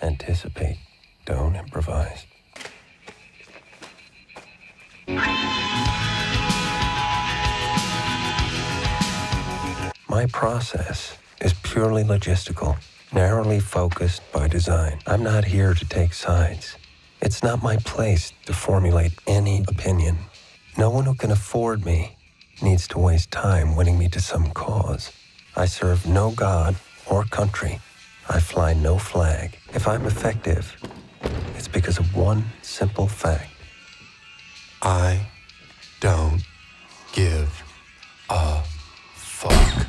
Anticipate, don't improvise. My process is purely logistical, narrowly focused by design. I'm not here to take sides. It's not my place to formulate any opinion. No one who can afford me needs to waste time winning me to some cause. I serve no god or country. I fly no flag. If I'm effective, it's because of one simple fact. I don't give a fuck.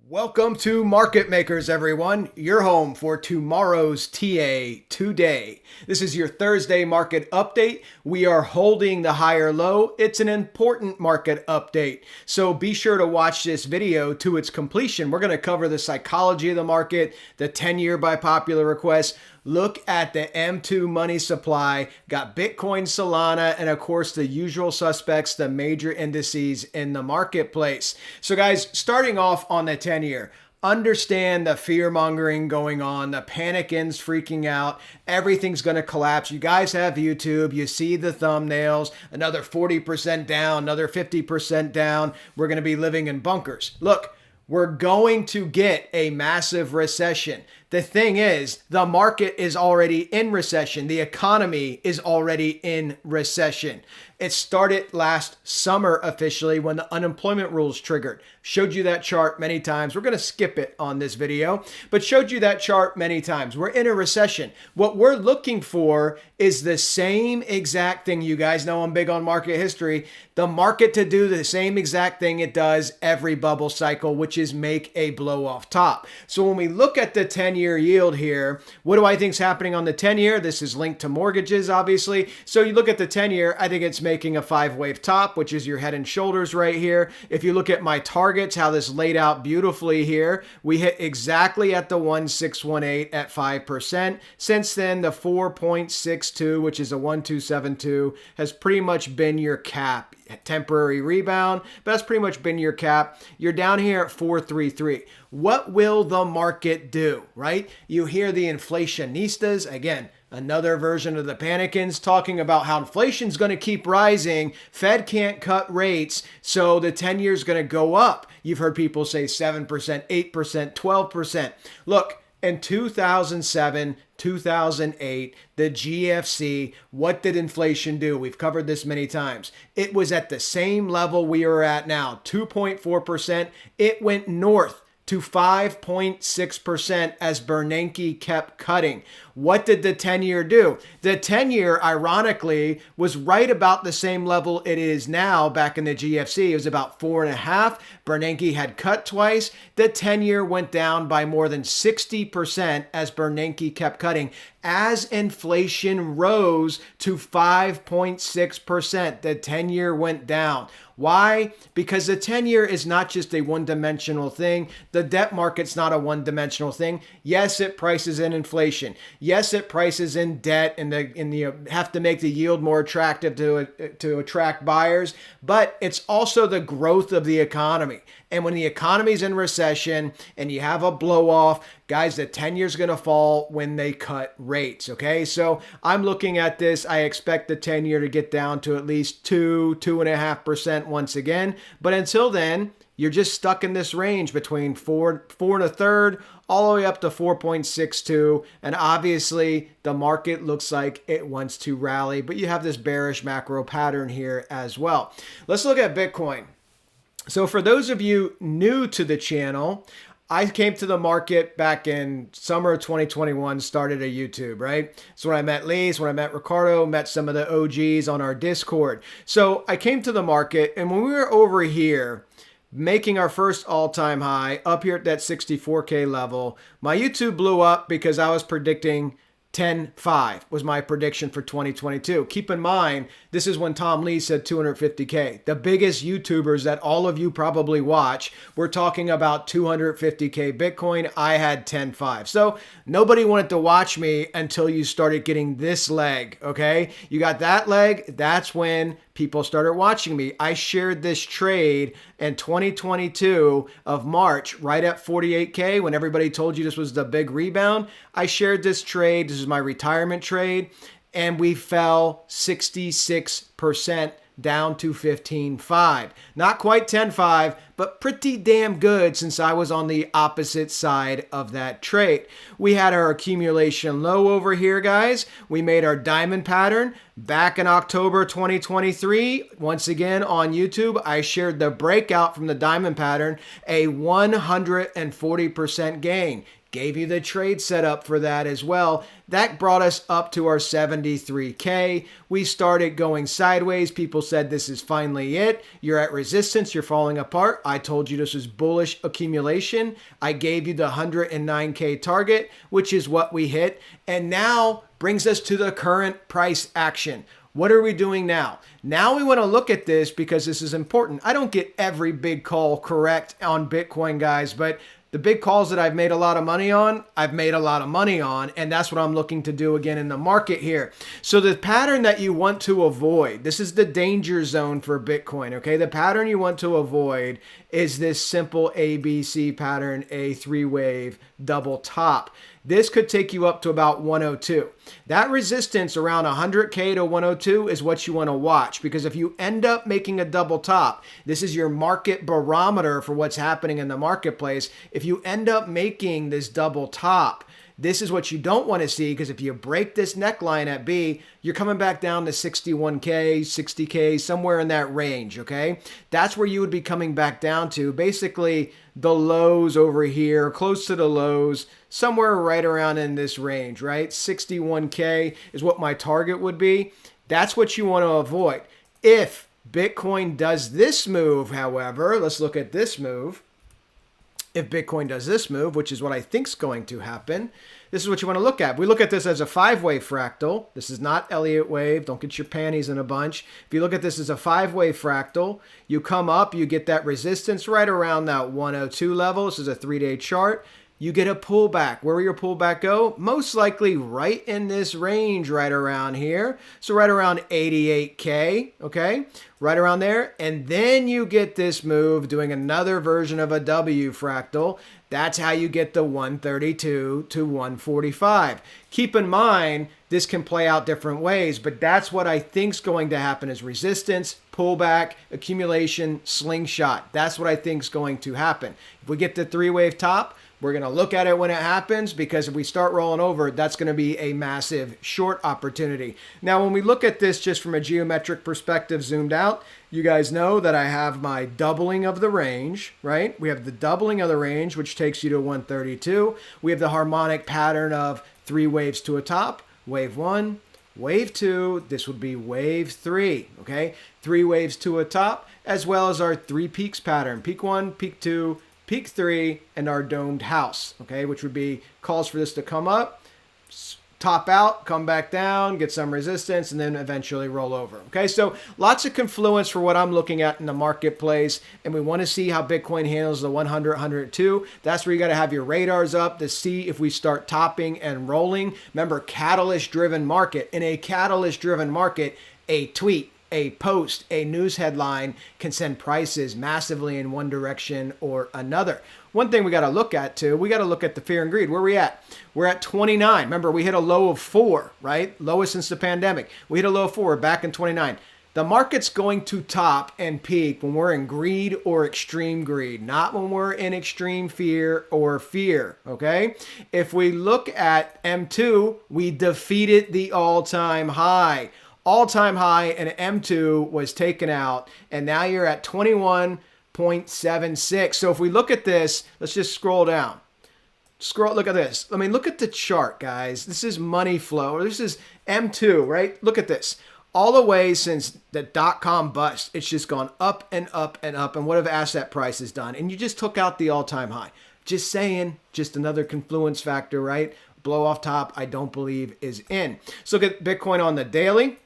Welcome to Market Makers, everyone. Your home for tomorrow's TA today. This is your Thursday market update. We are holding the higher low. It's an important market update, so be sure to watch this video to its completion. We're going to cover the psychology of the market, the 10-year by popular request. Look at the M2 money supply, got Bitcoin, Solana, and of course the usual suspects, the major indices in the marketplace. So guys, starting off on the 10-year, understand the fear mongering going on, the panic-ins freaking out, everything's going to collapse. You guys have YouTube, you see the thumbnails, another 40% down, another 50% down. We're going to be living in bunkers. Look, we're going to get a massive recession. The thing is, the market is already in recession. The economy is already in recession. It started last summer officially when the unemployment rules triggered. Showed you that chart many times. We're going to skip it on this video, but showed you that chart many times. We're in a recession. What we're looking for is the same exact thing. You guys know I'm big on market history. The market to do the same exact thing it does every bubble cycle, which is make a blow off top. So when we look at the 10-year yield here, what do I think is happening on the 10-year? This is linked to mortgages, obviously. So you look at the 10-year, I think it's making a 5-wave top, which is your head and shoulders right here. If you look at my targets, how this laid out beautifully here, we hit exactly at the 1618 at 5%. Since then, the 4.62, which is a 1272, has pretty much been your cap. Temporary rebound, but that's pretty much been your cap. You're down here at 433. What will the market do, right? You hear the inflationistas, again, another version of the panicins, talking about how inflation's going to keep rising. Fed can't cut rates, so the 10-year is going to go up. You've heard people say 7%, 8%, 12%. Look, in 2007, 2008, the GFC, what did inflation do? We've covered this many times. It was at the same level we are at now, 2.4%. It went north to 5.6% as Bernanke kept cutting. What did the 10-year do? The 10-year, ironically, was right about the same level it is now back in the GFC. It was about 4.5. Bernanke had cut twice. The 10-year went down by more than 60% as Bernanke kept cutting. As inflation rose to 5.6%, the 10-year went down. Why? Because the 10-year is not just a one-dimensional thing. The debt market's not a one-dimensional thing. Yes, it prices in inflation. Yes, it prices in debt and you have to make the yield more attractive to attract buyers, but it's also the growth of the economy. And when the economy's in recession and you have a blow off, guys, the 10-year is going to fall when they cut rates, okay? So I'm looking at this. I expect the 10-year to get down to at least 2.5% once again. But until then, you're just stuck in this range between 4 1/3 all the way up to 4.62. And obviously, the market looks like it wants to rally, but you have this bearish macro pattern here as well. Let's look at Bitcoin. So for those of you new to the channel, I came to the market back in summer of 2021, started a YouTube, right? So when I met Lee, when I met Ricardo, met some of the OGs on our Discord. So I came to the market, and when we were over here, making our first all-time high up here at that 64K level, my YouTube blew up because I was predicting 10.5 was my prediction for 2022. Keep in mind, this is when Tom Lee said 250K. The biggest YouTubers that all of you probably watch were talking about 250K Bitcoin. I had 10.5. So nobody wanted to watch me until you started getting this leg, okay? You got that leg, that's when people started watching me. I shared this trade in 2022 of March, right at 48K, when everybody told you this was the big rebound. I shared this trade. This is my retirement trade. And we fell 66% down to 15.5. Not quite 10.5, but pretty damn good since I was on the opposite side of that trade. We had our accumulation low over here, guys. We made our diamond pattern back in October 2023. Once again on YouTube, I shared the breakout from the diamond pattern, a 140% gain. Gave you the trade setup for that as well. That brought us up to our 73K. We started going sideways. People said this is finally it. You're at resistance. You're falling apart. I told you this was bullish accumulation. I gave you the 109K target, which is what we hit. And now brings us to the current price action. What are we doing now? Now we want to look at this because this is important. I don't get every big call correct on Bitcoin, guys, but the big calls that I've made a lot of money on, I've made a lot of money on, and that's what I'm looking to do again in the market here. So the pattern that you want to avoid, this is the danger zone for Bitcoin, okay? The pattern you want to avoid is this simple ABC pattern, a three-wave double top. This could take you up to about 102. That resistance around 100K to 102 is what you want to watch, because if you end up making a double top, this is your market barometer for what's happening in the marketplace. If you end up making this double top, this is what you don't want to see, because if you break this neckline at B, you're coming back down to 61K, 60K, somewhere in that range, okay? That's where you would be coming back down to. Basically, the lows over here, close to the lows, somewhere right around in this range, right? 61K is what my target would be. That's what you want to avoid. If Bitcoin does this move, however, let's look at this move. If Bitcoin does this move, which is what I think is going to happen, this is what you want to look at. We look at this as a five-way fractal. This is not Elliott wave. Don't get your panties in a bunch. If you look at this as a five-way fractal, you come up, you get that resistance right around that 102 level. This is a 3-day chart. You get a pullback. Where will your pullback go? Most likely right in this range right around here. So right around 88K, okay? Right around there. And then you get this move doing another version of a W fractal. That's how you get the 132 to 145. Keep in mind, this can play out different ways, but that's what I think is going to happen is resistance, pullback, accumulation, slingshot. That's what I think is going to happen. If we get the three-wave top, we're going to look at it when it happens, because if we start rolling over, that's going to be a massive short opportunity. Now, when we look at this just from a geometric perspective zoomed out, you guys know that I have my doubling of the range, right? We have the doubling of the range, which takes you to 132. We have the harmonic pattern of three waves to a top, wave one, wave two, this would be wave three, okay? Three waves to a top, as well as our three peaks pattern, peak one, peak two, peak three, and our domed house, okay, which would be calls for this to come up, top out, come back down, get some resistance, and then eventually roll over, okay? So lots of confluence for what I'm looking at in the marketplace, and we want to see how Bitcoin handles the 100, 102. That's where you got to have your radars up to see if we start topping and rolling. Remember, catalyst-driven market. In a catalyst-driven market, a tweet, a post, a news headline can send prices massively in one direction or another. One thing we got to look at too, we got to look at the fear and greed. Where are we at? We're at 29. Remember, we hit a low of 4, right? Lowest since the pandemic. We hit a low of 4 back in 29. The market's going to top and peak when we're in greed or extreme greed, not when we're in extreme fear or fear, okay? If we look at M2, we defeated the all-time high. All-time high and M2 was taken out, and now you're at 21.76. So if we look at this, let's just scroll down. Look at this. I mean, look at the chart, guys. This is money flow. This is M2, right? Look at this. All the way since the dot-com bust, it's just gone up and up and up. And what have asset prices done? And you just took out the all-time high. Just saying, just another confluence factor, right? blow off top, I don't believe is in. Let's look at Bitcoin on the daily.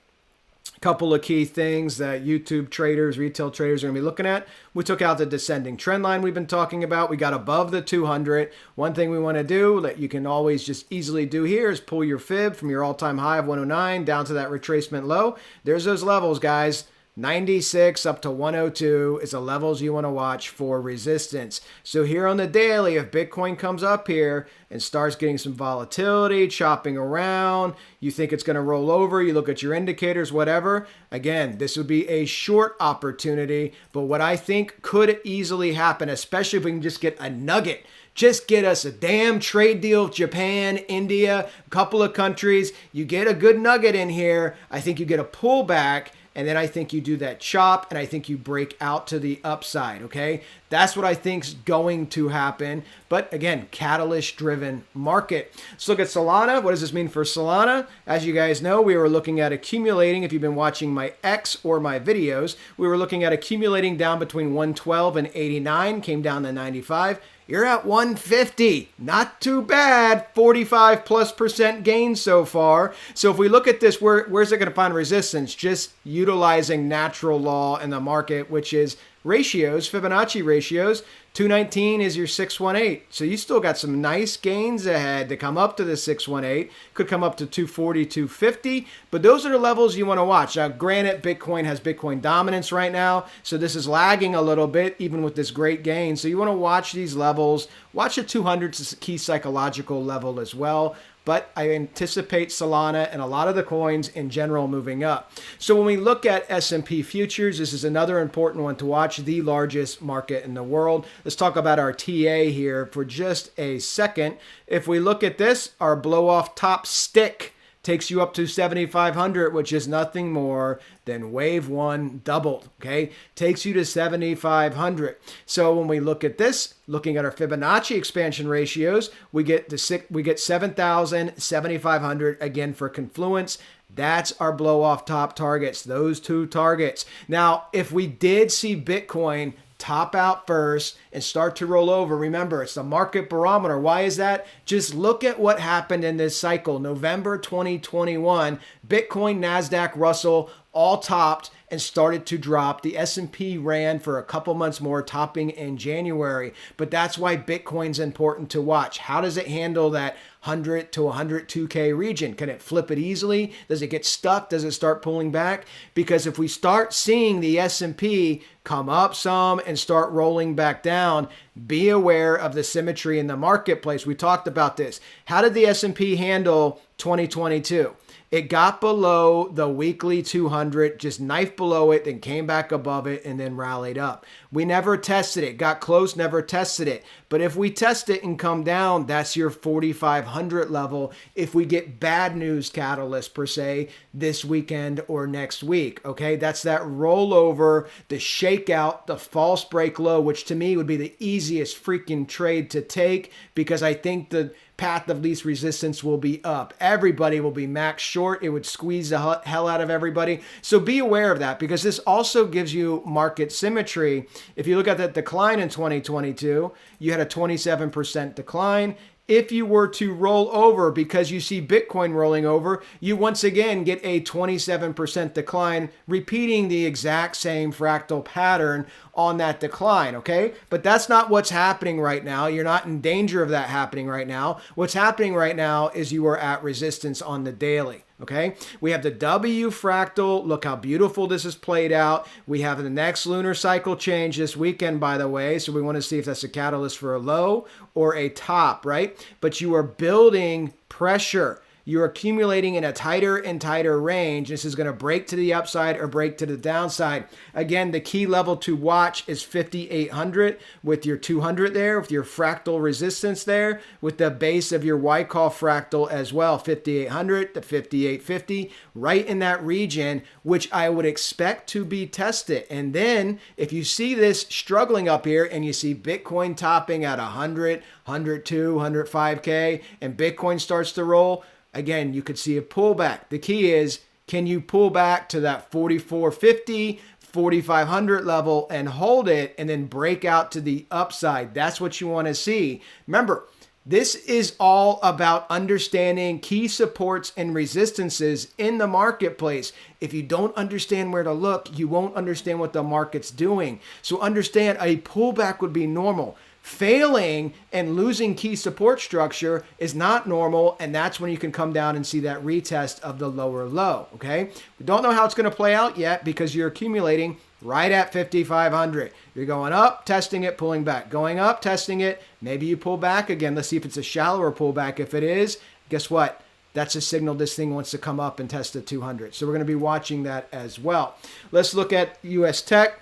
Couple of key things that YouTube traders, retail traders are going to be looking at. We took out the descending trend line we've been talking about. We got above the 200. One thing we want to do that you can always just easily do here is pull your fib from your all-time high of 109 down to that retracement low. There's those levels, guys. 96 up to 102 is the levels you want to watch for resistance. So here on the daily, if Bitcoin comes up here and starts getting some volatility, chopping around, you think it's going to roll over, you look at your indicators, whatever. Again, this would be a short opportunity, but what I think could easily happen, especially if we can just get a nugget, just get us a damn trade deal with Japan, India, a couple of countries. You get a good nugget in here. I think you get a pullback. And then I think you do that chop, and I think you break out to the upside, okay? That's what I think's going to happen. But again, catalyst-driven market. Let's look at Solana. What does this mean for Solana? As you guys know, we were looking at accumulating. If you've been watching my X or my videos, we were looking at accumulating down between 112 and 89, came down to 95. You're at 150. Not too bad. 45+% gain so far. So if we look at this, where's it going to find resistance? Just utilizing natural law in the market, which is ratios, Fibonacci ratios. 219 is your 618. So you still got some nice gains ahead to come up to the 618. Could come up to 240, 250. But those are the levels you want to watch. Now, granted, Bitcoin has Bitcoin dominance right now. So this is lagging a little bit, even with this great gain. So you want to watch these levels. Watch a 200 key psychological level as well. But I anticipate Solana and a lot of the coins in general moving up. So when we look at S&P futures, this is another important one to watch, the largest market in the world. Let's talk about our TA here for just a second. If we look at this, our blow off top stick takes you up to 7,500, which is nothing more than wave one doubled, okay? Takes you to 7,500. So when we look at this, looking at our Fibonacci expansion ratios, we get 7,000, 7,500 again for confluence. That's our blow off top targets, those two targets. Now, if we did see Bitcoin top out first and start to roll over, remember, it's the market barometer. Why is that? Just look at what happened in this cycle. November 2021, Bitcoin, NASDAQ, Russell all topped and started to drop. The S&P ran for a couple months more, topping in January. But that's why Bitcoin's important to watch. How does it handle that 100 to 102K region? Can it flip it easily? Does it get stuck? Does it start pulling back? Because if we start seeing the S&P come up some and start rolling back down, be aware of the symmetry in the marketplace. We talked about this. How did the S&P handle 2022? It got below the weekly 200, just knifed below it, then came back above it, and then rallied up. We never tested it. Got close, never tested it. But if we test it and come down, that's your 4,500 level if we get bad news catalyst, per se, this weekend or next week, okay? That's that rollover, the shakeout, the false break low, which to me would be the easiest freaking trade to take because I think the path of least resistance will be up. Everybody will be max short. It would squeeze the hell out of everybody. So be aware of that because this also gives you market symmetry. If you look at that decline in 2022, you had a 27% decline. If you were to roll over because you see Bitcoin rolling over, you once again get a 27% decline, repeating the exact same fractal pattern on that decline, okay? But that's not what's happening right now. You're not in danger of that happening right now. What's happening right now is you are at resistance on the daily. Okay, we have the W fractal. Look how beautiful this is played out. We have the next lunar cycle change this weekend, by the way. So we want to see if that's a catalyst for a low or a top, right? But you are building pressure. You're accumulating in a tighter and tighter range. This is going to break to the upside or break to the downside. Again, the key level to watch is 5,800 with your 200 there, with your fractal resistance there, with the base of your Wyckoff fractal as well, 5,800 to 5,850, right in that region, which I would expect to be tested. And then if you see this struggling up here and you see Bitcoin topping at 100, 102, 105K, and Bitcoin starts to roll, again, you could see a pullback. The key is, can you pull back to that 4,450, 4,500 level and hold it and then break out to the upside? That's what you want to see. Remember, This is all about understanding key supports and resistances in the marketplace. If you don't understand where to look, you won't understand what the market's doing. So understand a pullback would be normal. Failing and losing key support structure is not normal, and that's when you can come down and see that retest of the lower low, okay? We don't know how it's going to play out yet because you're accumulating right at 5,500. You're going up, testing it, pulling back. Going up, testing it. Maybe you pull back again. Let's see if it's a shallower pullback. If it is, guess what? That's a signal this thing wants to come up and test the 200. So we're going to be watching that as well. Let's look at US Tech.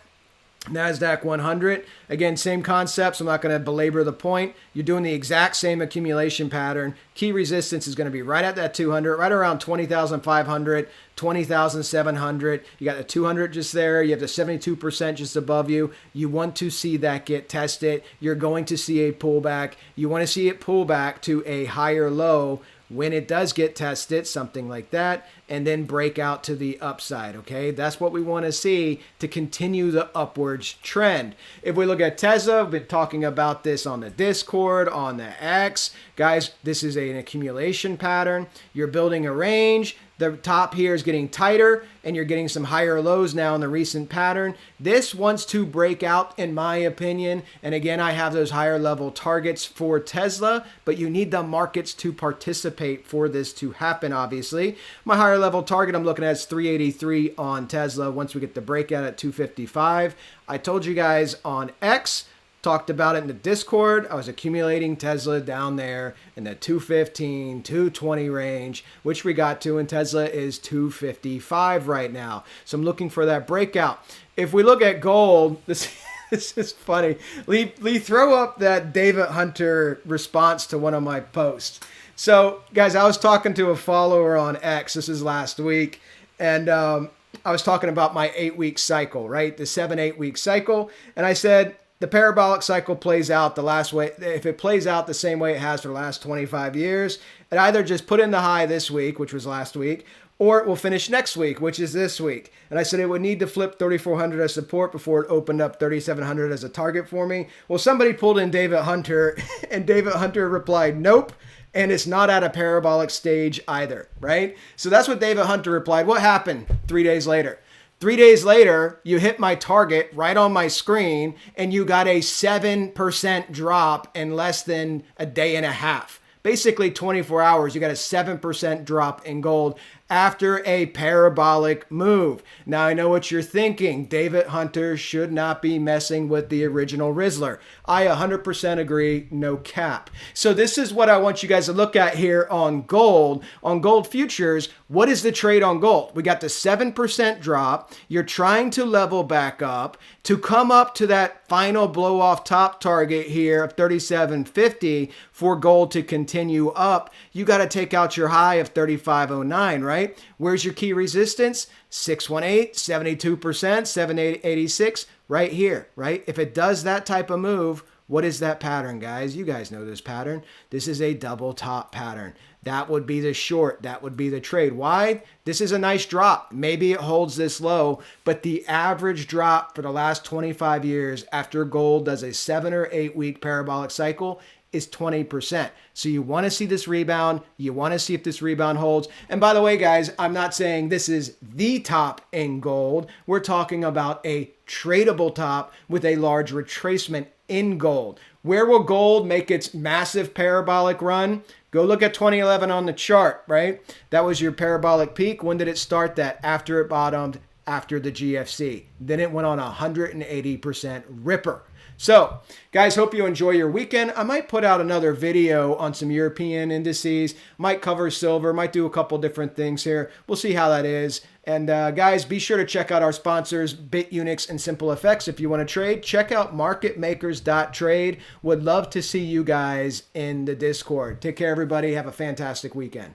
NASDAQ 100. Again, same concepts. I'm not going to belabor the point. You're doing the exact same accumulation pattern. Key resistance is going to be right at that 200, right around 20,500, 20,700. You got the 200 just there. You have the 72% just above you. You want to see that get tested. You're going to see a pullback. You want to see it pull back to a higher low when it does get tested, something like that, and then break out to the upside, okay? That's what we want to see to continue the upwards trend. If we look at Tesla, we've been talking about this on the Discord, on the X. Guys, this is an accumulation pattern. You're building a range. The top here is getting tighter, and you're getting some higher lows now in the recent pattern. This wants to break out, in my opinion. And again, I have those higher level targets for Tesla, but you need the markets to participate for this to happen, obviously. My higher level target I'm looking at is 383 on Tesla once we get the breakout at 255. I told you guys on X, talked about it in the Discord. I was accumulating Tesla down there in the 215, 220 range, which we got to, and Tesla is 255 right now. So I'm looking for that breakout. If we look at gold, this is funny. Lee, throw up that David Hunter response to one of my posts. So, guys, I was talking to a follower on X. This is last week, and I was talking about my 8-week cycle, right? The 7-8 week cycle, and I said, the parabolic cycle plays out the last way. If it plays out the same way it has for the last 25 years, it either just put in the high this week, which was last week, or it will finish next week, which is this week. And I said it would need to flip 3,400 as support before it opened up 3,700 as a target for me. Well, somebody pulled in David Hunter, and David Hunter replied, nope. And it's not at a parabolic stage either, right? So that's what David Hunter replied. What happened 3 days later? 3 days later, you hit my target right on my screen, and you got a 7% drop in less than a day and a half. Basically 24 hours, you got a 7% drop in gold after a parabolic move. Now, I know what you're thinking. David Hunter should not be messing with the original Rizzler. I 100% agree, no cap. So this is what I want you guys to look at here on gold. On gold futures, what is the trade on gold? We got the 7% drop. You're trying to level back up to come up to that final blow off top target here of 37.50 for gold to continue up. You got to take out your high of 35.09, right? Where's your key resistance? 618, 72%, 786, right here, right? If it does that type of move, what is that pattern, guys? You guys know this pattern. This is a double top pattern. That would be the short. That would be the trade. Why? This is a nice drop. Maybe it holds this low, but the average drop for the last 25 years after gold does a 7 or 8 week parabolic cycle is 20%. So you want to see this rebound. You want to see if this rebound holds. And by the way, guys, I'm not saying this is the top in gold. We're talking about a tradable top with a large retracement in gold. Where will gold make its massive parabolic run? Go look at 2011 on the chart, right? That was your parabolic peak. When did it start that? After it bottomed, after the GFC. Then it went on a 180% ripper. So, guys, hope you enjoy your weekend. I might put out another video on some European indices, might cover silver, might do a couple different things here. We'll see how that is. And guys, be sure to check out our sponsors, Bitunix and SimpleFX. If you want to trade, check out marketmakers.trade. Would love to see you guys in the Discord. Take care, everybody. Have a fantastic weekend.